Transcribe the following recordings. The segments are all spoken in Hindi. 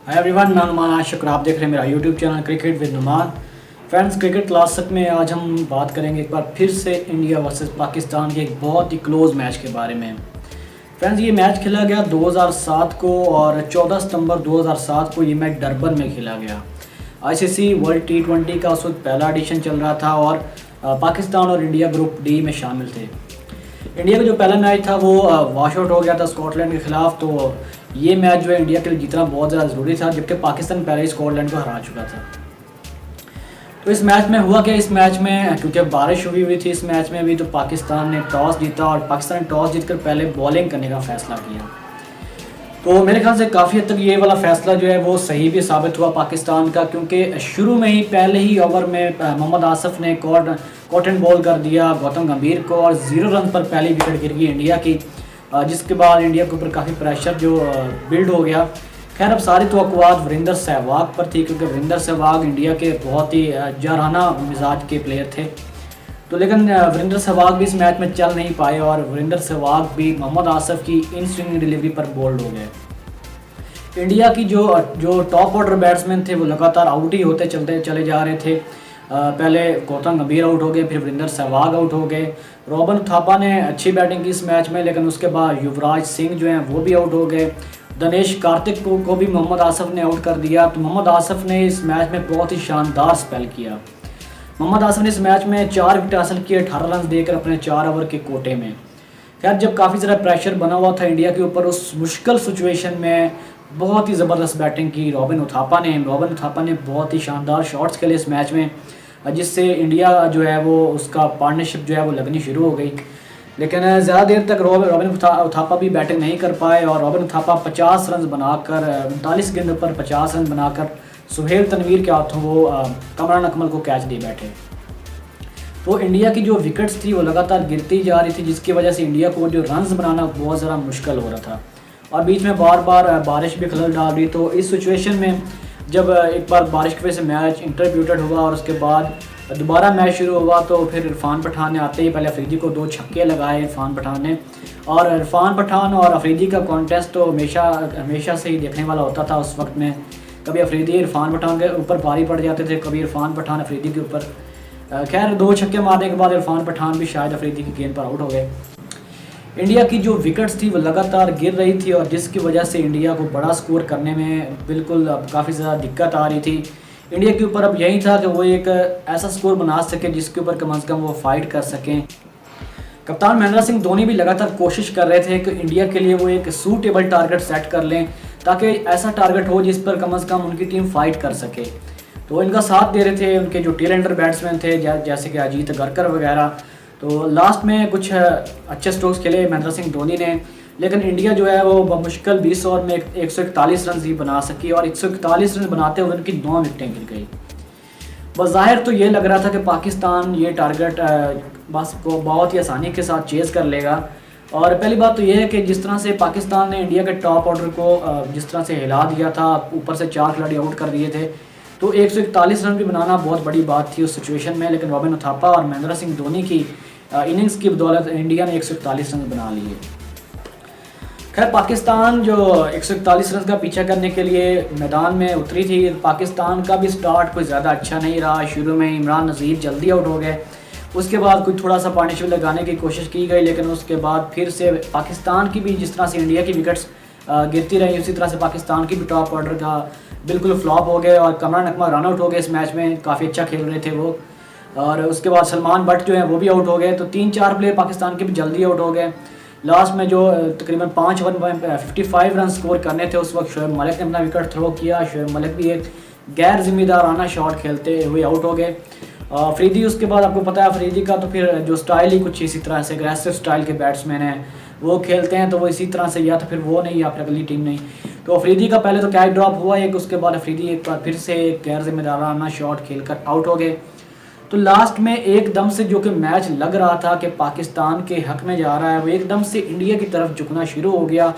हाय एवरीवन, मैं नुमान आशिक, आप देख रहे हैं मेरा YouTube channel cricket with Numan. Friends, cricket classic में आज हम बात करेंगे एक बार फिर से इंडिया वर्सेस पाकिस्तान के एक बहुत ही क्लोज मैच के बारे में। फ्रेंड्स, ये मैच खेला गया 2007 को और 14 सितंबर 2007 को ये मैच डरबन में खेला गया। आईसीसी वर्ल्ड T20 का उस वक्त पहला एडिशन चल रहा था और पाकिस्तान और इंडिया ग्रुप डी में शामिल थे। इंडिया का जो पहला मैच था वो वॉश आउट हो गया था स्कॉटलैंड के खिलाफ, तो ये मैच जो है इंडिया के लिए जीतना बहुत ज़्यादा ज़रूरी था, जबकि पाकिस्तान पहले ही स्कॉटलैंड को हरा चुका था। तो इस मैच में हुआ क्या, इस मैच में क्योंकि बारिश हुई थी इस मैच में भी, तो पाकिस्तान ने टॉस जीता और पाकिस्तान ने टॉस जीतकर पहले बॉलिंग करने का फैसला किया। तो मेरे ख्याल से काफ़ी हद तक ये वाला फैसला जो है वो सही भी साबित हुआ पाकिस्तान का, क्योंकि शुरू में ही पहले ही ओवर में मोहम्मद आसिफ ने कॉटन बॉल कर दिया गौतम गंभीर को और 0 रन पर पहली विकेट गिर गई इंडिया की, जिसके बाद इंडिया के ऊपर काफ़ी प्रेशर जो बिल्ड हो गया। खैर, अब सारी तवक्कुआत वीरेंद्र सहवाग पर थी, क्योंकि वीरेंद्र सहवाग इंडिया के बहुत ही जाराना मिजाज के प्लेयर थे। तो लेकिन वीरेंद्र सहवाग भी इस मैच में चल नहीं पाए और वीरेंद्र सहवाग भी मोहम्मद आसिफ की इन स्विंग डिलीवरी पर बोल्ड हो गए। इंडिया की जो टॉप ऑर्डर बैट्समैन थे वो लगातार आउट ही होते चले जा रहे थे। पहले गौतम गंभीर आउट हो गए, फिर वीरेंद्र सहवाग आउट हो गए। रॉबिन थापा ने अच्छी बैटिंग की इस मैच में, लेकिन उसके बाद युवराज सिंह जो हैं वो भी आउट हो गए। दिनेश कार्तिक को भी मोहम्मद आसिफ ने आउट कर दिया। तो मोहम्मद आसिफ ने इस मैच में बहुत ही शानदार स्पेल किया। मोहम्मद आसिफ ने इस मैच में 4 विकेट हासिल किए 18 रन देकर अपने 4 ओवर के कोटे में। खैर, जब काफ़ी ज़्यादा प्रेशर बना हुआ था इंडिया के ऊपर, उस मुश्किल सिचुएशन में बहुत ही ज़बरदस्त बैटिंग की रॉबिन थापा ने बहुत ही शानदार शॉट्स खेले इस मैच में, जिससे इंडिया जो है वो उसका पार्टनरशिप जो है वो लगनी शुरू हो गई। लेकिन ज़्यादा देर तक रॉबिन थापा भी बैटिंग नहीं कर पाए और रॉबिन थापा 50 रन बनाकर 39 गेंदों पर 50 रन बनाकर सुहेल तनवीर के हाथों वो कमरान अकमल को कैच दे बैठे। तो इंडिया की जो विकेट्स थी वो लगातार गिरती जा रही थी, जिसकी वजह से इंडिया को जो रन्स बनाना बहुत ज़्यादा मुश्किल हो रहा था और बीच में बार बार बारिश भी खलल डाल रही। तो इस सिचुएशन में जब एक बार बारिश की वजह से मैच इंटरप्यूटेड हुआ और उसके बाद दोबारा मैच शुरू हुआ, तो फिर इरफान पठान ने आते ही पहले अफरीदी को 2 छक्के लगाए इरफान पठान ने। और इरफान पठान और अफरीदी का कॉन्टेस्ट तो हमेशा से ही देखने वाला होता था उस वक्त में। कभी अफरीदी इरफान पठान के ऊपर भारी पड़ जाते थे, कभी इरफान पठान अफरीदी के ऊपर। खैर, 2 छक्के मारने के बाद इरफान पठान भी शायद अफरीदी की गेंद पर आउट हो गए। इंडिया की जो विकेट्स थी वो लगातार गिर रही थी और जिसकी वजह से इंडिया को बड़ा स्कोर करने में बिल्कुल अब काफ़ी ज़्यादा दिक्कत आ रही थी। इंडिया के ऊपर अब यही था कि वो एक ऐसा स्कोर बना सके जिसके ऊपर कम से कम वो फाइट कर सकें। कप्तान महेंद्र सिंह धोनी भी लगातार कोशिश कर रहे थे कि इंडिया के लिए वो एक सूटेबल टारगेट सेट कर लें, ताकि ऐसा टारगेट हो जिस पर कम से कम उनकी टीम फाइट कर सके। तो इनका साथ दे रहे थे उनके जो टेलेंडर बैट्समैन थे, जैसे कि अजीत अगरकर वगैरह। तो लास्ट में कुछ अच्छे स्ट्रोक्स खेले महेंद्र सिंह धोनी ने, लेकिन इंडिया जो है वो मुश्किल 20 ओवर में 141 रन ही बना सकी और 141 रन बनाते हुए उनकी 9 विकेटें गिर गई। बज़ाहिर तो ये लग रहा था कि पाकिस्तान ये टारगेट बस को बहुत ही आसानी के साथ चेज़ कर लेगा। और पहली बात तो ये है कि जिस तरह से पाकिस्तान ने इंडिया के टॉप ऑर्डर को जिस तरह से हिला दिया था, ऊपर से 4 खिलाड़ी आउट कर दिए थे, तो 141 रन भी बनाना बहुत बड़ी बात थी उस सिचुएशन में। लेकिन रॉबिन थापा और महेंद्र सिंह धोनी की इनिंग्स की बदौलत इंडिया ने 141 रन बना लिए। खैर, पाकिस्तान जो 141 रन का पीछा करने के लिए मैदान में उतरी थी, पाकिस्तान का भी स्टार्ट कोई ज़्यादा अच्छा नहीं रहा। शुरू में इमरान नज़ीर जल्दी आउट हो गए, उसके बाद कुछ थोड़ा सा पार्टनरशिप लगाने की कोशिश की गई, लेकिन उसके बाद फिर से पाकिस्तान की भी जिस तरह से इंडिया की विकेट्स गिरती रही, उसी तरह से पाकिस्तान की भी टॉप ऑर्डर का बिल्कुल फ्लॉप हो गए और कमरान अकमल रन आउट हो गए इस मैच में। काफ़ी अच्छा खेल रहे थे वो। और उसके बाद सलमान बट जो है वो भी आउट हो गए। तो 3-4 प्लेयर पाकिस्तान के भी जल्दी आउट हो गए। लास्ट में जो तकरीबन 5 ओवर में 55 रन स्कोर करने थे, उस वक्त शोएब मलिक ने अपना विकेट थ्रो किया। शोएब मलिक भी एक गैर जिम्मेदाराना शॉट खेलते हुए आउट हो गए। अफरीदी, उसके बाद आपको पता है अफरीदी का तो फिर जो स्टाइल ही कुछ इसी तरह से अग्रेसिव स्टाइल के बैट्समैन हैं, वो खेलते हैं, तो वो इसी तरह से या तो फिर वो नहीं या फिर अगली टीम नहीं। तो अफरीदी का पहले तो कैच ड्रॉप हुआ एक, उसके बाद अफरीदी एक बार फिर से एक गैर जिम्मेदाराना शॉट खेलकर आउट हो गए। तो लास्ट में एकदम से जो कि मैच लग रहा था कि पाकिस्तान के हक में जा रहा है, वो एकदम से इंडिया की तरफ झुकना शुरू हो गया।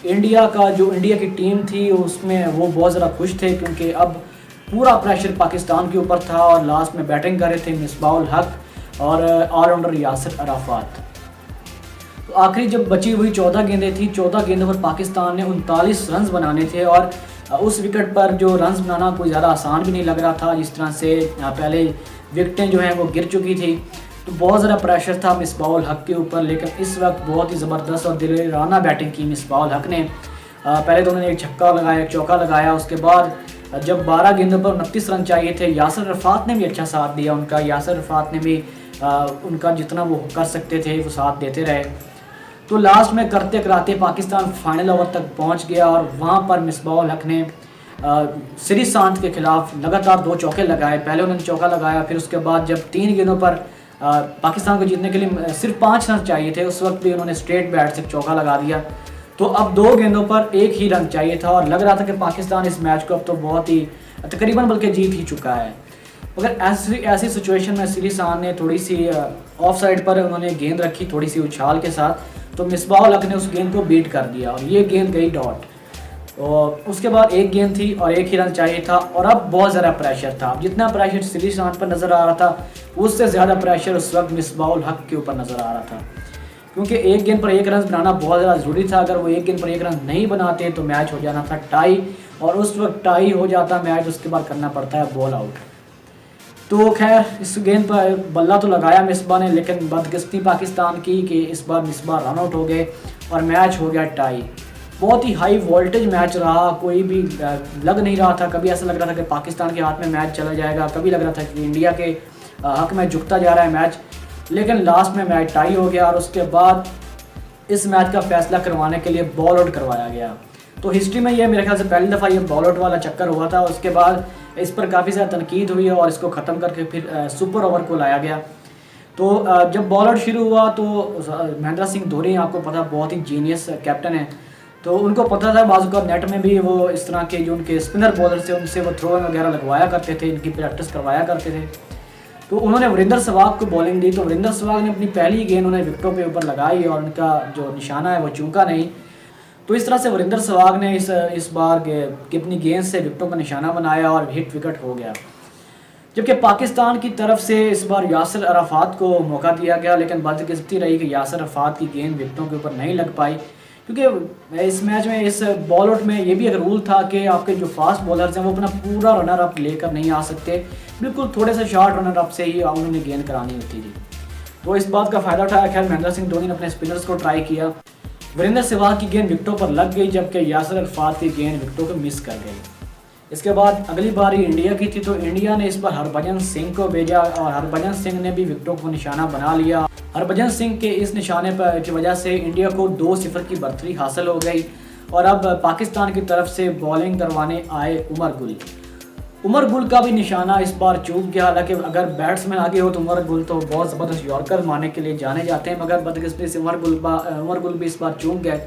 इंडिया की टीम थी उसमें वो बहुत ज़्यादा खुश थे, क्योंकि अब पूरा प्रेशर पाकिस्तान के ऊपर था और लास्ट में बैटिंग कर रहे थे मिसबाह उल हक और ऑलराउंडर यासिर अराफात। तो आखिरी जब बची हुई 14 गेंदें थी, 14 गेंदों पर पाकिस्तान ने 39 रन बनाने थे और उस विकेट पर जो रन बनाना कोई ज़्यादा आसान भी नहीं लग रहा था। जिस तरह से पहले विकेटें जो हैं वो गिर चुकी थी, तो बहुत ज़्यादा प्रेशर था मिसबाह उल हक के ऊपर। लेकिन इस वक्त बहुत ही ज़बरदस्त और दिलेराना बैटिंग की मिसबाह उल हक ने। पहले तो उन्होंने एक छक्का लगाया, एक चौका लगाया। उसके बाद जब 12 गेंदों पर 29 रन चाहिए थे, यासर अरफात ने भी अच्छा साथ दिया उनका। यासर अरफात ने भी उनका जितना वो कर सकते थे वो साथ देते रहे। तो लास्ट में करते कराते पाकिस्तान फाइनल ओवर तक पहुंच गया और वहां पर मिसबाह उल हक ने श्रीशांत के खिलाफ लगातार 2 चौके लगाए। पहले उन्होंने चौका लगाया, फिर उसके बाद जब 3 गेंदों पर पाकिस्तान को जीतने के लिए सिर्फ 5 रन चाहिए थे, उस वक्त भी उन्होंने स्ट्रेट बैट से चौका लगा दिया। तो अब 2 गेंदों पर 1 ही रन चाहिए था और लग रहा था कि पाकिस्तान इस मैच को अब तो बहुत ही तकरीबन बल्कि जीत ही चुका है। मगर ऐसी सिचुएशन में श्रीशांत ने थोड़ी सी ऑफ साइड पर उन्होंने गेंद रखी थोड़ी सी उछाल के साथ, तो मिसबाह उल हक ने उस गेंद को बीट कर दिया और ये गेंद गई डॉट। और उसके बाद 1 गेंद थी और 1 ही रन चाहिए था और अब बहुत ज़्यादा प्रेशर था। जितना प्रेशर श्रीशांत पर नज़र आ रहा था, उससे ज़्यादा प्रेशर उस वक्त मिसबाह उल हक के ऊपर नज़र आ रहा था, क्योंकि 1 गेंद पर 1 रन बनाना बहुत ज़्यादा ज़रूरी था। अगर वो 1 गेंद पर 1 रन नहीं बनाते तो मैच हो जाना था टाई, और उस वक्त टाई हो जाता मैच, उसके बाद करना पड़ता है बॉल आउट। तो खैर इस गेंद पर बल्ला तो लगाया मिसबाह ने, लेकिन बदकिस्मती पाकिस्तान की कि इस बार मिसबाह रन आउट हो गए और मैच हो गया टाई। बहुत ही हाई वोल्टेज मैच रहा, कोई भी लग नहीं रहा था। कभी ऐसा लग रहा था कि पाकिस्तान के हाथ में मैच चला जाएगा, कभी लग रहा था कि इंडिया के हक में झुकता जा रहा है मैच, लेकिन लास्ट में मैच टाई हो गया। और उसके बाद इस मैच का फैसला करवाने के लिए बॉल आउट करवाया गया। तो हिस्ट्री में ये मेरे ख्याल से पहली दफ़ा ये बॉल आउट वाला चक्कर हुआ था। उसके बाद इस पर काफ़ी ज़्यादा तनकीद हुई और इसको ख़त्म करके फिर सुपर ओवर को लाया गया। तो जब बॉल आउट शुरू हुआ तो महेंद्र सिंह धोनी, आपको पता, बहुत ही जीनियस कैप्टन है, तो उनको पता था बाजू का नेट में भी वो इस तरह के जो उनके स्पिनर बॉलर थे उनसे वो थ्रो वगैरह लगवाया करते थे, इनकी प्रैक्टिस करवाया करते थे। तो उन्होंने वीरेंद्र सहवाग को बॉलिंग दी, तो वीरेंद्र सहवाग ने अपनी पहली गेंद उन्हें विकेटों पे ऊपर लगाई और उनका जो निशाना है वो चूका नहीं। तो इस तरह से वीरेंद्र सहवाग ने इस बार अपनी गेंद से विकेटों का निशाना बनाया और हिट विकेट हो गया। जबकि पाकिस्तान की तरफ से इस बार यासर अराफात को मौका दिया गया, लेकिन बदकिस्मती रही कि यासर अराफात की गेंद विकेटों के ऊपर नहीं लग पाई, क्योंकि इस मैच में इस बॉल आउट में ये भी एक रूल था कि आपके जो फास्ट बॉलर्स हैं वो अपना पूरा रनर अप लेकर नहीं आ सकते, बिल्कुल थोड़े से शॉर्ट रनर अप से ही उन्होंने गेंद करानी होती थी। तो इस बात का फ़ायदा उठाया। खैर महेंद्र सिंह धोनी ने अपने स्पिनर्स को ट्राई किया, वीरेंद्र सहवाग की गेंद विकेटों पर लग गई, जबकि यासर अराफात की गेंद विकेटों को मिस कर गई। इसके बाद अगली बारी इंडिया की थी, तो इंडिया ने इस बार हरभजन सिंह को भेजा और हरभजन सिंह ने भी विकेटों को निशाना बना लिया। हरभजन सिंह के इस निशाने पर की वजह से इंडिया को 2-0 की बढ़तरी हासिल हो गई। और अब पाकिस्तान की तरफ से बॉलिंग करवाने आए उमर गुल का भी निशाना इस बार चूक गया। हालांकि अगर बैट्समैन आगे हो तो उमर गुल तो बहुत ज़बरदस्त यॉर्कर मारने के लिए जाने जाते हैं, मगर बदकिस्मती से उमर गुल भी इस बार चूक गए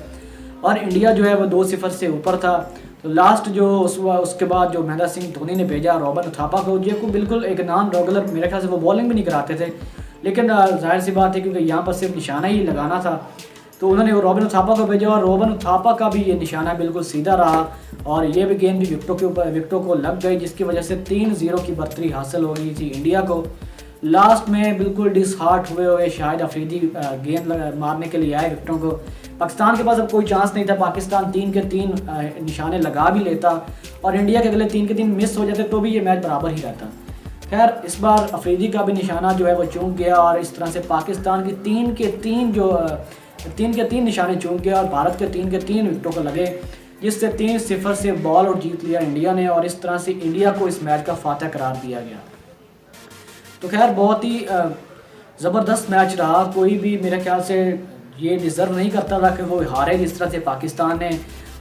और इंडिया जो है वो 2-0 से ऊपर था। तो लास्ट जो उसके बाद जो महेंद्र सिंह धोनी ने भेजा रॉबिन उथापा को, जो बिल्कुल एक नॉन रेगुलर, मेरे ख्याल से वो बॉलिंग भी नहीं कराते थे, लेकिन जाहिर सी बात है क्योंकि यहाँ पर सिर्फ निशाना ही लगाना था, तो उन्होंने वो रॉबिन उथापा को भेजा और रॉबिन उथापा का भी ये निशाना बिल्कुल सीधा रहा और ये भी गेंद भी विकेटों को लग गई, जिसकी वजह से 3-0 की बढ़तरी हासिल हो गई थी इंडिया को। लास्ट में बिल्कुल डिसहार्ट हुए शाहिद अफरीदी गेंद मारने के लिए आए विकेटों को। पाकिस्तान के पास अब कोई चांस नहीं था, पाकिस्तान 3 के 3 निशाने लगा भी लेता और इंडिया के अगले 3 के 3 मिस हो जाते तो भी ये मैच बराबर ही रहता। खैर इस बार अफरीदी का भी निशाना जो है वो चूक गया और इस तरह से पाकिस्तान की 3 के 3 निशाने चूक गया और भारत के 3 के 3 विकेटों को लगे, जिससे 3-0 से बॉल आउट जीत लिया इंडिया ने और इस तरह से इंडिया को इस मैच का फातह करार दिया गया। तो खैर बहुत ही ज़बरदस्त मैच रहा। कोई भी मेरे ख्याल से ये डिज़र्व नहीं करता था कि वो हारे। जिस तरह से पाकिस्तान ने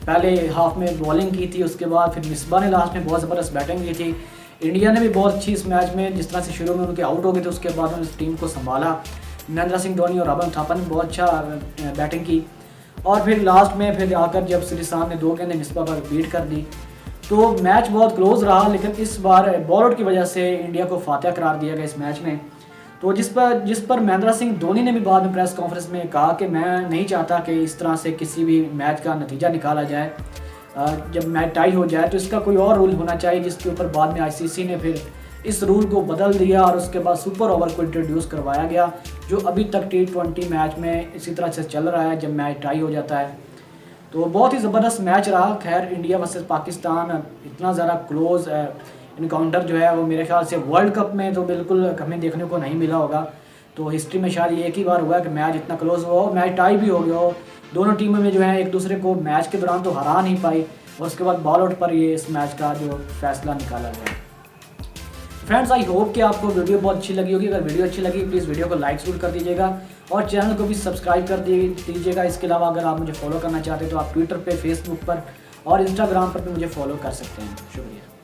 पहले हाफ में बॉलिंग की थी, उसके बाद फिर मिसबाह ने लास्ट में बहुत ज़बरदस्त बैटिंग की थी। इंडिया ने भी बहुत अच्छी इस मैच में, जिस तरह से शुरू में उनके आउट हो गए थे उसके बाद उन्होंने टीम को संभाला। महेंद्र सिंह धोनी और रॉबिन उथापा ने बहुत अच्छा बैटिंग की और फिर लास्ट में फिर आकर जब श्रीशांत ने 2 गेंदें मिसबाह पर बीट कर दी, तो मैच बहुत क्लोज रहा। लेकिन इस बार बॉल आउट की वजह से इंडिया को फातह करार दिया गया इस मैच में। तो जिस पर महेंद्र सिंह धोनी ने भी बाद में प्रेस कॉन्फ्रेंस में कहा कि मैं नहीं चाहता कि इस तरह से किसी भी मैच का नतीजा निकाला जाए, जब मैच टाई हो जाए तो इसका कोई और रूल होना चाहिए, जिसके ऊपर बाद में आईसीसी ने फिर इस रूल को बदल दिया और उसके बाद सुपर ओवर को इंट्रोड्यूस करवाया गया, जो अभी तक T20 मैच में इसी तरह से चल रहा है जब मैच टाई हो जाता है। तो बहुत ही ज़बरदस्त मैच रहा। खैर इंडिया वर्सेस पाकिस्तान इतना ज़्यादा क्लोज इनकाउंटर जो है वो मेरे ख्याल से वर्ल्ड कप में तो बिल्कुल हमें देखने को नहीं मिला होगा। तो हिस्ट्री में शायद एक ही बार हुआ है कि मैच इतना क्लोज हुआ हो, मैच टाई भी हो गया हो, दोनों टीमों में जो है एक दूसरे को मैच के दौरान तो हरा नहीं पाई और उसके बाद बॉल आउट पर ये इस मैच का जो फैसला निकाला गया। फ्रेंड्स आई होप कि आपको वीडियो बहुत अच्छी लगी होगी। अगर वीडियो अच्छी लगी प्लीज़ वीडियो को लाइक जरूर कर दीजिएगा और चैनल को भी सब्सक्राइब कर दीजिएगा। इसके अलावा अगर आप मुझे फॉलो करना चाहते हैं तो आप ट्विटर पे, फेसबुक पर और इंस्टाग्राम पर भी मुझे फॉलो कर सकते हैं। शुक्रिया।